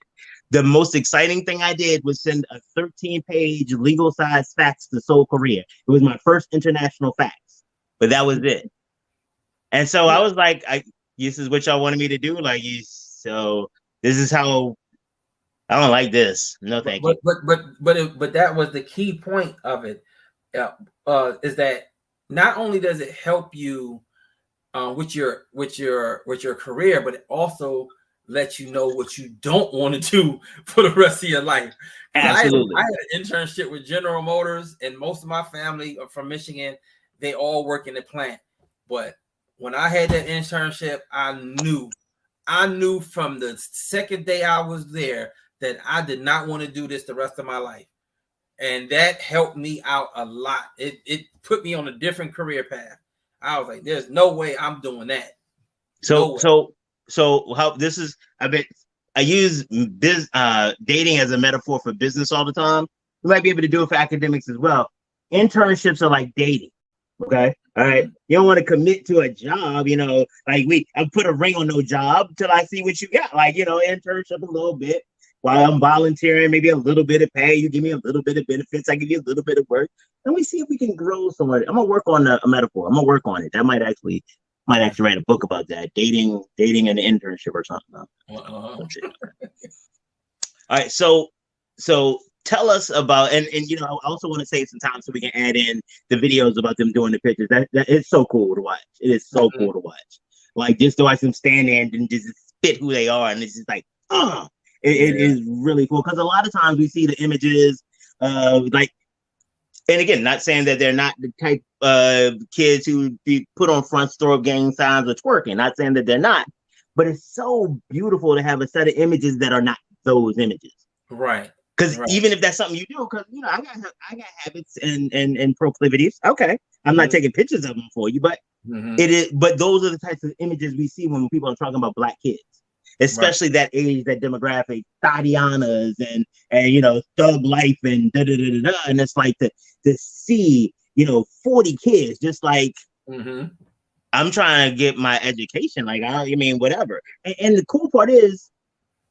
The most exciting thing I did was send a 13-page legal size fax to Seoul, Korea. It was my first international fax. But that was it. And so I was like, this is what y'all wanted me to do? So this is how, I don't like this. No, thank you. But that was the key point of it, is that not only does it help you with your career, but it also lets you know what you don't want to do for the rest of your life. Absolutely. I had an internship with General Motors, and most of my family are from Michigan. They all work in the plant. But when I had that internship, I knew from the second day I was there that I did not want to do this the rest of my life. And that helped me out a lot. It put me on a different career path. I was like, there's no way I'm doing that. So how this is, I use dating as a metaphor for business all the time. You might be able to do it for academics as well. Internships are like dating. Okay. All right. You don't want to commit to a job, like I put a ring on no job till I see what you got. Like, internship a little bit while I'm volunteering, maybe a little bit of pay. You give me a little bit of benefits. I give you a little bit of work. And we see if we can grow somewhere. I'm going to work on a metaphor. I'm going to work on it. That might actually write a book about that. Dating an internship or something. All right. So tell us about, and I also want to save some time so we can add in the videos about them doing the pictures. That it's so cool to watch. It is so cool to watch. Like just to watch them stand there and just spit who they are, and it's just like, it is really cool. Because a lot of times we see the images, like, and again, not saying that they're not the type of kids who be put on front store gang signs or twerking. Not saying that they're not, but it's so beautiful to have a set of images that are not those images. Right. Because even if that's something you do, because I got habits and proclivities. Okay, I'm not taking pictures of them for you, but it is. But those are the types of images we see when people are talking about Black kids, especially that age, that demographic, Tatianas and thug life and da da da da da. And it's like to see 40 kids just like I'm trying to get my education. Like whatever. And the cool part is.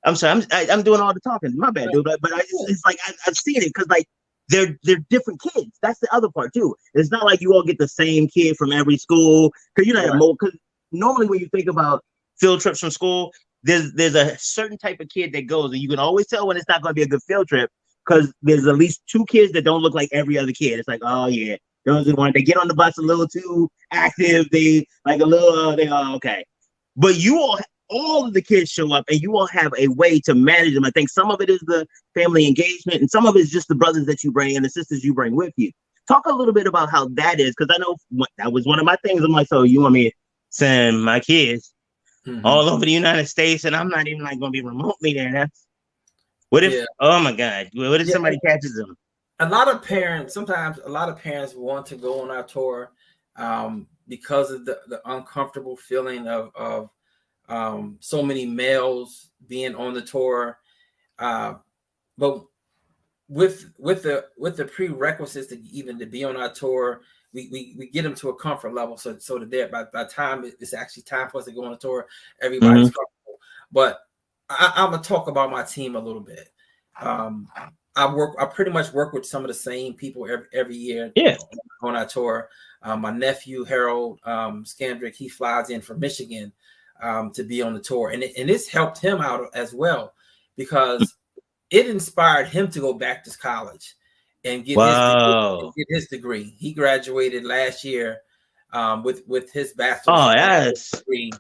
I'm sorry, I'm doing all the talking. My bad, dude. But it's like I've seen it because like they're different kids. That's the other part too. It's not like you all get the same kid from every school because because normally when you think about field trips from school, there's a certain type of kid that goes, and you can always tell when it's not going to be a good field trip because there's at least 2 kids that don't look like every other kid. It's like, oh yeah, those are the ones they get on the bus a little too active. They like a little. Okay, but you all of the kids show up and you all have a way to manage them. I think some of it is the family engagement and some of it is just the brothers that you bring and the sisters you bring with you. Talk a little bit about how that is, because I know that was one of my things. I'm like, so you want me to send my kids all over the United States, and I'm not even like going to be remotely there. What if? Yeah. Oh my God! What if Yeah. somebody catches them? Sometimes a lot of parents want to go on our tour because of the uncomfortable feeling of so many males being on the tour. But with the prerequisites to even to be on our tour, we get them to a comfort level so that by the time it's actually time for us to go on a tour, everybody's comfortable. But I'm gonna talk about my team a little bit. I pretty much work with some of the same people every year on our tour. My nephew Harold Skandrick, he flies in from Michigan to be on the tour, and it's helped him out as well because it inspired him to go back to college and get his degree. He graduated last year with his bachelor's degree.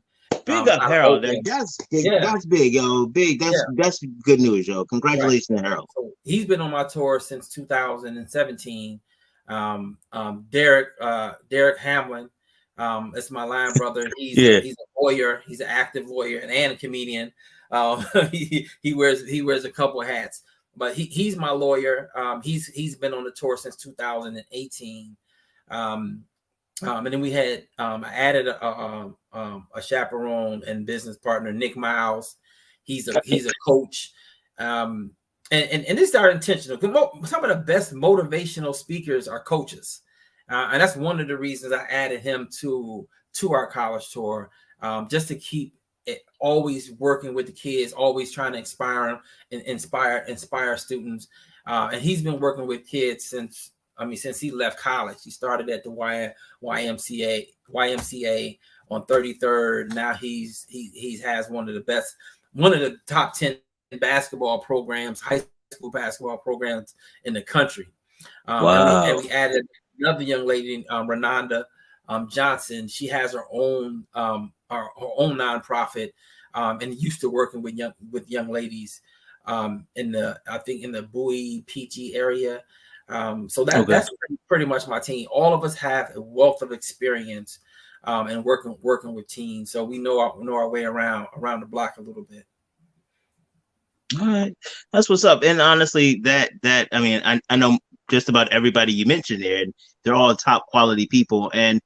Big up, Harold. That's big, yo. Big. That's good news, yo. Congratulations, Harold. So he's been on my tour since 2017. Derek Hamlin, it's my line brother. He's a lawyer. He's an active lawyer and a comedian. He wears a couple of hats, but he's my lawyer. He's been on the tour since 2018. And then we had I added a chaperone and business partner, Nick Miles. He's a coach, and this is our intentional. Some of the best motivational speakers are coaches, and that's one of the reasons I added him to our college tour, just to keep it always working with the kids, always trying to inspire them and inspire students. And he's been working with kids since he left college. He started at the YMCA on 33rd. Now he has one of the top 10 basketball programs, high school basketball programs in the country. And we added another young lady, Renanda Johnson. She has her own nonprofit, and used to working with young ladies in the Bowie PG area. So that's pretty much my team. All of us have a wealth of experience and working with teens, so we know our way around the block a little bit. All right, that's what's up. And honestly, I know just about everybody you mentioned there, and they're all top quality people. And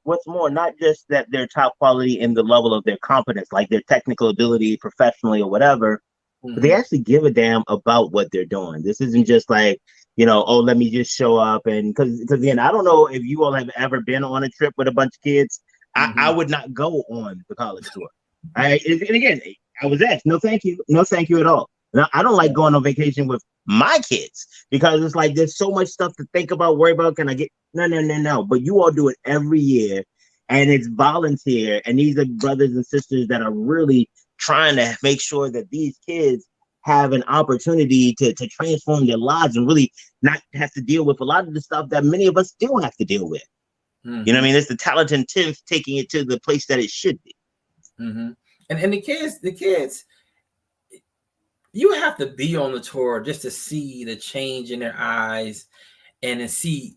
what's more, not just that they're top quality in the level of their competence, like their technical ability, professionally or whatever, but they actually give a damn about what they're doing. This isn't just like, let me just show up. And because again, I don't know if you all have ever been on a trip with a bunch of kids. I would not go on the college tour. And again, I was asked, no, thank you at all. Now, I don't like going on vacation with my kids because it's like there's so much stuff to think about, worry about. Can I get no? But you all do it every year, and it's volunteer. And these are brothers and sisters that are really trying to make sure that these kids have an opportunity to transform their lives and really not have to deal with a lot of the stuff that many of us still have to deal with. You know what I mean? It's the talented tenth taking it to the place that it should be. And the kids, you have to be on the tour just to see the change in their eyes and to see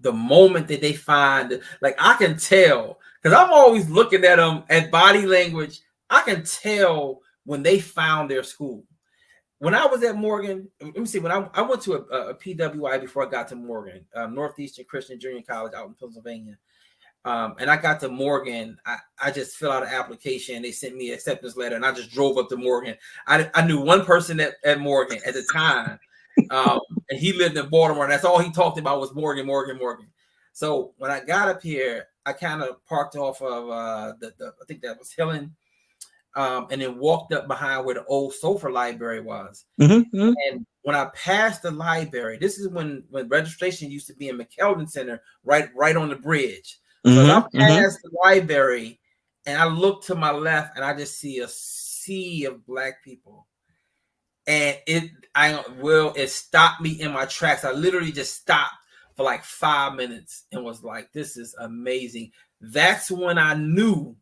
the moment that they find. Like, I can tell, because I'm always looking at them at body language. I can tell when they found their school. When I was at Morgan, let me see, when I went to a PWI before I got to Morgan, Northeastern Christian Junior College out in Pennsylvania. And I got to Morgan. I just filled out an application. They sent me an acceptance letter, and I just drove up to Morgan. I knew one person at Morgan at the time, and he lived in Baltimore. And that's all he talked about was Morgan. So when I got up here, I kind of parked off of I think that was Hillen, and then walked up behind where the old Sofer Library was. And when I passed the library, this is when registration used to be in McKeldin Center, right on the bridge. So I passed the library, and I look to my left, and I just see a sea of Black people, and it stopped me in my tracks. I literally just stopped for like 5 minutes and was like, "This is amazing." That's when I knew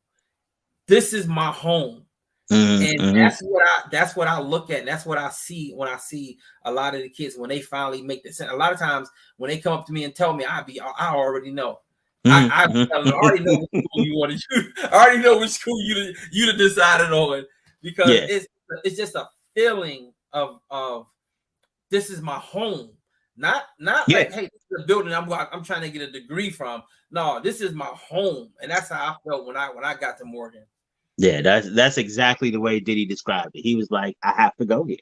this is my home, and that's what I look at, and that's what I see when I see a lot of the kids when they finally make the sense. A lot of times when they come up to me and tell me, I already know. I already know which school you want to. I already know which school you decided on, because it's just a feeling of this is my home. Not like, hey, this is a building I'm trying to get a degree from. No, this is my home, and that's how I felt when I got to Morgan. Yeah, that's exactly the way Diddy described it. He was like, I have to go here.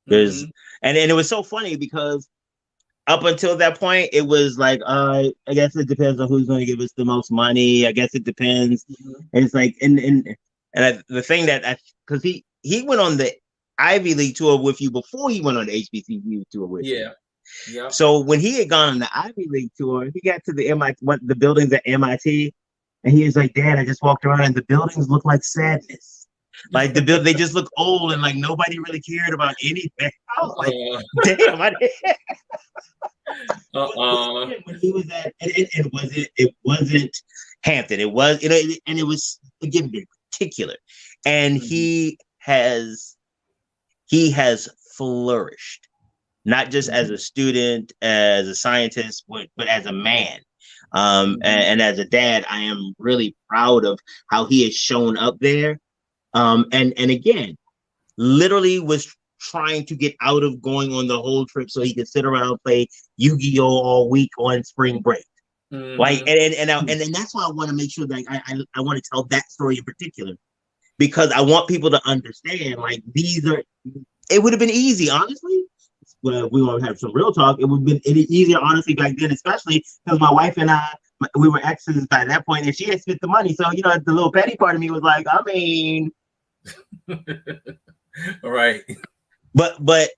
There's and it was so funny because up until that point, it was like, I guess it depends on who's going to give us the most money. I guess it depends. And it's like, the thing that because he went on the Ivy League tour with you before he went on the HBCU tour with you. Yeah. So when he had gone on the Ivy League tour, he got to the buildings at MIT, and he was like, Dad, I just walked around and the buildings look like sadness. Like they just look old and like nobody really cared about anything. I was like, damn, I didn't. When he was at, it wasn't Hampton. It was, and it was, again, very particular. And he has flourished, not just as a student, as a scientist, but as a man. And as a dad, I am really proud of how he has shown up there. And again, literally was trying to get out of going on the whole trip so he could sit around and play Yu-Gi-Oh all week on spring break. Like, and that's why I want to make sure that I want to tell that story in particular, because I want people to understand, like, it would have been easy, honestly. Well, we want to have some real talk. It would have been easier, honestly, back then, especially because my wife and I, we were exes by that point, and she had spent the money. So, the little petty part of me was like, I mean, all right. But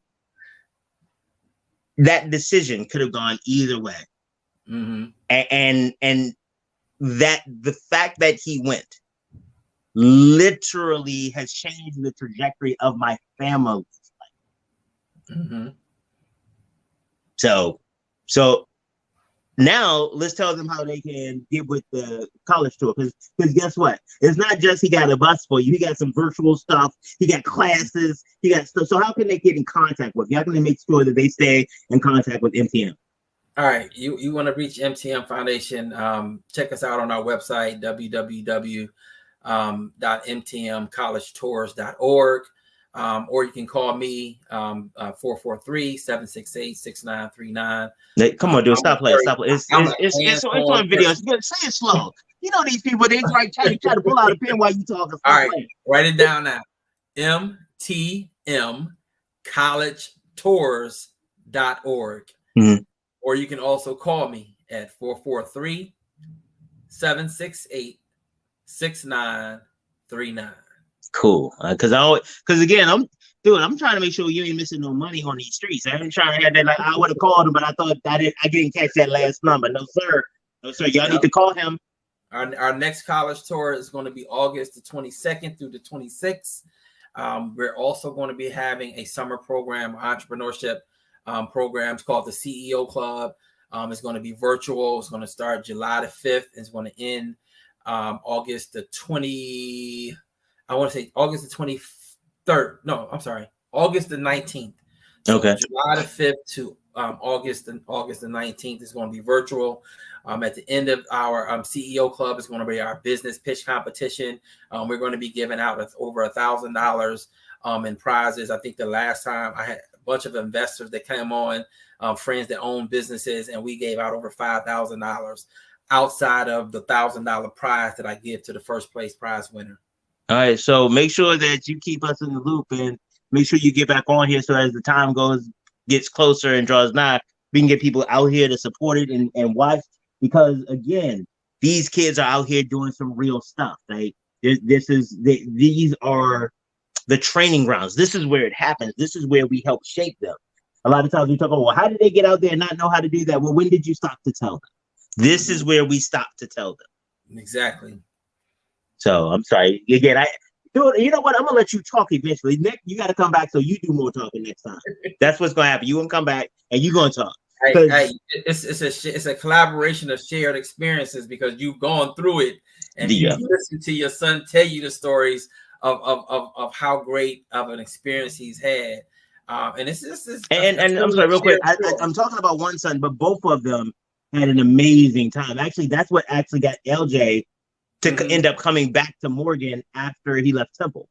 that decision could have gone either way. And that the fact that he went literally has changed the trajectory of my family's life. So now let's tell them how they can get with the college tour. Because guess what? It's not just he got a bus for you. He got some virtual stuff. He got classes. He got stuff. So how can they get in contact with you? How can they make sure that they stay in contact with MTM? All right. You want to reach MTM Foundation, check us out on our website, www.mtmcollegetours.org. Or you can call me 443-768-6939. Come on, dude. Stop playing. It's on video. Say it slow. These people, they try to pull out a pen while you talking. All right. Write it down now. mtmcollegetours.org. Or you can also call me at 443-768-6939. Cool. Because again, I'm trying to make sure you ain't missing no money on these streets. I ain't trying to have that. Like, I would have called him, but I thought I didn't catch that last number. No, sir. Y'all need to call him. Our next college tour is going to be August the 22nd through the 26th. We're also going to be having a summer program, entrepreneurship programs called the CEO Club. It's going to be virtual. It's going to start July the 5th. It's going to end August the 23rd. No, I'm sorry. August the 19th. So okay. July the 5th to August the 19th is going to be virtual. At the end of our CEO Club is going to be our business pitch competition. We're going to be giving out over $1,000 in prizes. I think the last time I had a bunch of investors that came on, friends that own businesses, and we gave out over $5,000 outside of the $1,000 prize that I give to the first place prize winner. All right, so make sure that you keep us in the loop and make sure you get back on here so as the time gets closer and draws nigh, we can get people out here to support it and watch, because again, these kids are out here doing some real stuff. Like these are the training grounds. This is where it happens. This is where we help shape them. A lot of times we talk about, well, how did they get out there and not know how to do that? Well, when did you stop to tell them? This is where we stop to tell them. Exactly. So I'm sorry. Again, you know what? I'm gonna let you talk eventually. Nick, you got to come back so you do more talking next time. That's what's gonna happen. You gonna come back and you gonna talk. Hey, it's a collaboration of shared experiences, because you've gone through it and you listen to your son tell you the stories of how great of an experience he's had. And it's just and I'm sorry, real quick. I'm talking about one son, but both of them had an amazing time. Actually, that's what actually got LJ to end up coming back to Morgan after he left Temple.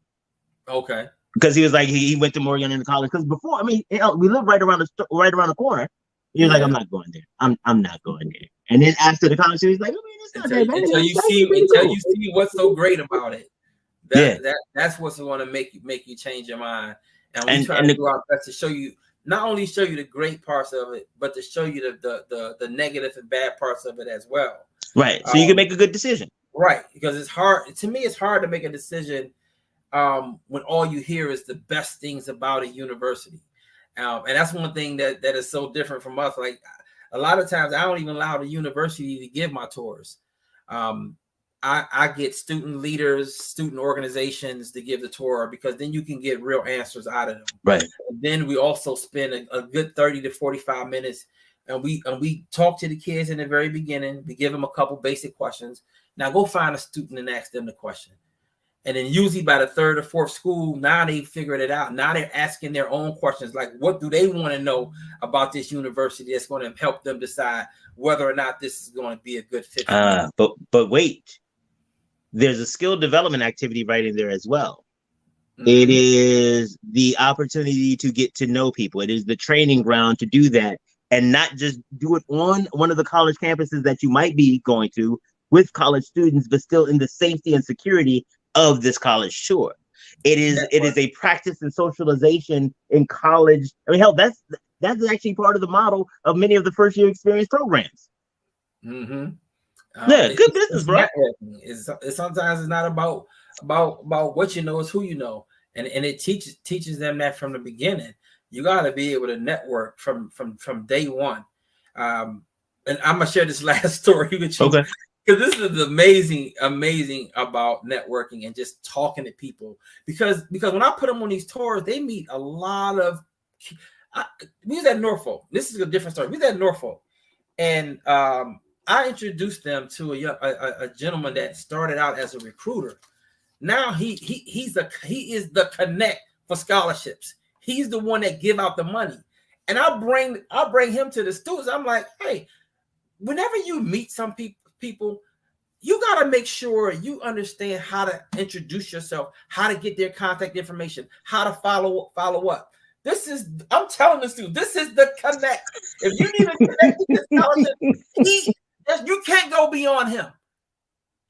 Okay. Because he was like, he went to Morgan in college. Because before, I mean, we lived right around the corner. He was like, I'm not going there. I'm not going there. And then after the college, he was like, I mean, it's not that bad. Until you see what's so great about it. That's what's going to make you change your mind. And we try to do our best to show you, not only show you the great parts of it, but to show you the negative and bad parts of it as well. Right. So you can make a good decision. Right. Because it's hard. To me, it's hard to make a decision when all you hear is the best things about a university. And that's one thing that is so different from us. Like a lot of times I don't even allow the university to give my tours. I get student leaders, student organizations to give the tour, because then you can get real answers out of them. Right. And then we also spend a good 30 to 45 minutes and we talk to the kids in the very beginning. We give them a couple basic questions. Now go find a student and ask them the question. And then usually by the third or fourth school, now they figured it out. Now they're asking their own questions, like what do they want to know about this university that's going to help them decide whether or not this is going to be a good fit. But wait, there's a skill development activity right in there as well. It is the opportunity to get to know people. It is the training ground to do that, and not just do it on one of the college campuses that you might be going to with college students, but still in the safety and security of this college. Sure, it is a practice and socialization in college. I mean, hell, that's actually part of the model of many of the first year experience programs. Good business, bro. Sometimes it's not about what you know, it's who you know, and it teaches them that from the beginning. You got to be able to network from day one. And I'm gonna share this last story with you. Okay. Because this is amazing about networking and just talking to people. Because when I put them on these tours, they meet a lot of. We was at Norfolk. This is a different story. We was at Norfolk, and I introduced them to a gentleman that started out as a recruiter. Now he is the connect for scholarships. He's the one that give out the money, and I bring him to the students. I'm like, hey, whenever you meet some people, you got to make sure you understand how to introduce yourself, how to get their contact information, how to follow up. I'm telling the students, this is the connect. If you need to connect with this scholarship, you can't go beyond him.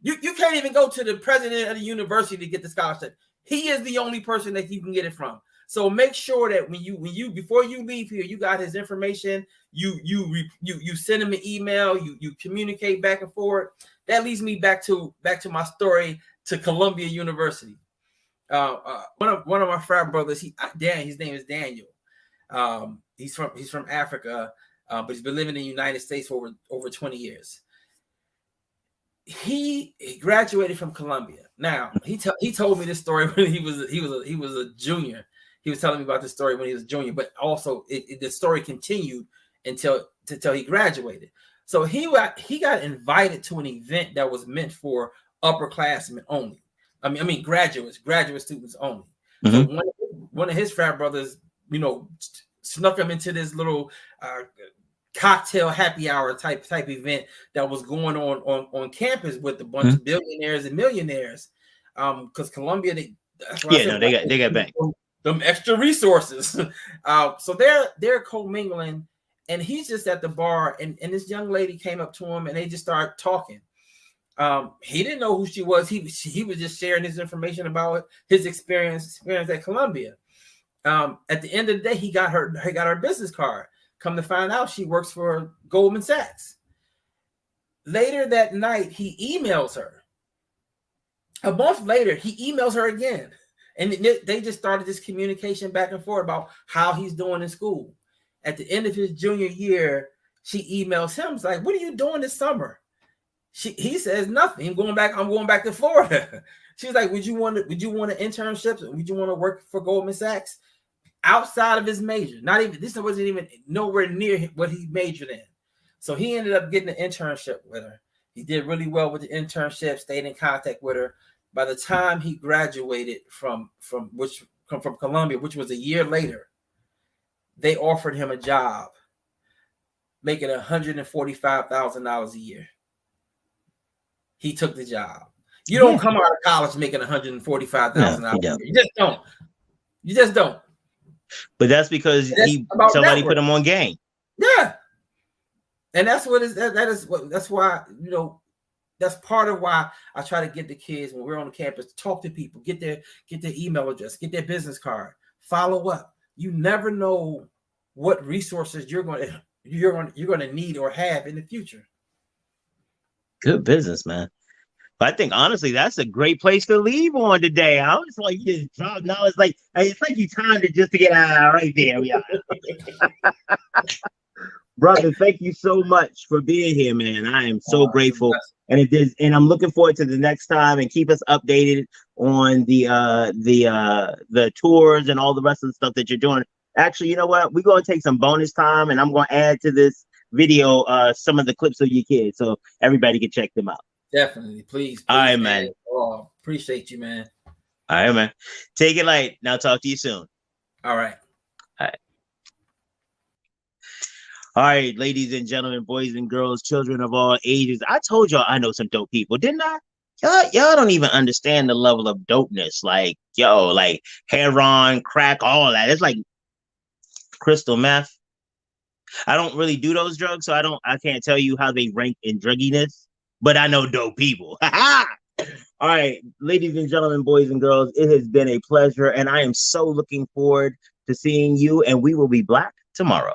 You can't even go to the president of the university to get the scholarship. He is the only person that you can get it from. So make sure that when you before you leave here, you got his information. You send him an email. You communicate back and forth. That leads me back to my story to Columbia University. One of my frat brothers, his name is Daniel. He's from Africa, but he's been living in the United States for over 20 years. He graduated from Columbia. Now he told me this story when he was a junior. He was telling me about this story when he was a junior, but also the story continued until he graduated. So he got invited to an event that was meant for upperclassmen only. I mean graduate students only. So one of his frat brothers, snuck him into this little cocktail happy hour type event that was going on campus with a bunch of billionaires and millionaires. Because Columbia, they got back them extra resources. So they're commingling, and he's just at the bar, and this young lady came up to him, and they just started talking. He didn't know who she was. He was just sharing his information about his experience at Columbia. At the end of the day, he got her business card. Come to find out, she works for Goldman Sachs. Later that night, he emails her. A month later, he emails her again. And they just started this communication back and forth about how he's doing in school. At the end of his junior year, she emails him. It's like, what are you doing this summer? He says nothing. I'm going back to Florida. She's like, would you want an internship? Would you want to work for Goldman Sachs? Outside of his major. This wasn't even nowhere near what he majored in. So he ended up getting an internship with her. He did really well with the internship, stayed in contact with her. By the time he graduated from Columbia, which was a year later, they offered him a job. making $145,000 a year. He took the job. You don't come out of college making $145,000 a year. You just don't. You just don't. But that's because somebody put him on game. Yeah. And that's what is that's why, you know, that's part of why I try to get the kids when we're on the campus to talk to people, get their email address, get their business card, follow up. You never know what resources you're going to need or have in the future. Good business, man. But I think honestly, that's a great place to leave on today. I was like, you just dropped knowledge. It's like you timed it just to get out right there. We are. Brother, thank you so much for being here, man. I am so grateful. And I'm looking forward to the next time, and keep us updated on the tours and all the rest of the stuff that you're doing. Actually, you know what? We're going to take some bonus time, and I'm going to add to this video some of the clips of your kids so everybody can check them out. Definitely. Please. All right, man. Oh, appreciate you, man. All right, man. Take it light. Now talk to you soon. All right. All right. All right, ladies and gentlemen, boys and girls, children of all ages. I told y'all I know some dope people, didn't I? Y'all don't even understand the level of dopeness. Like heroin, crack, all that. It's like crystal meth. I don't really do those drugs, so I can't tell you how they rank in drugginess, but I know dope people. All right, ladies and gentlemen, boys and girls, it has been a pleasure, and I am so looking forward to seeing you, and we will be black tomorrow.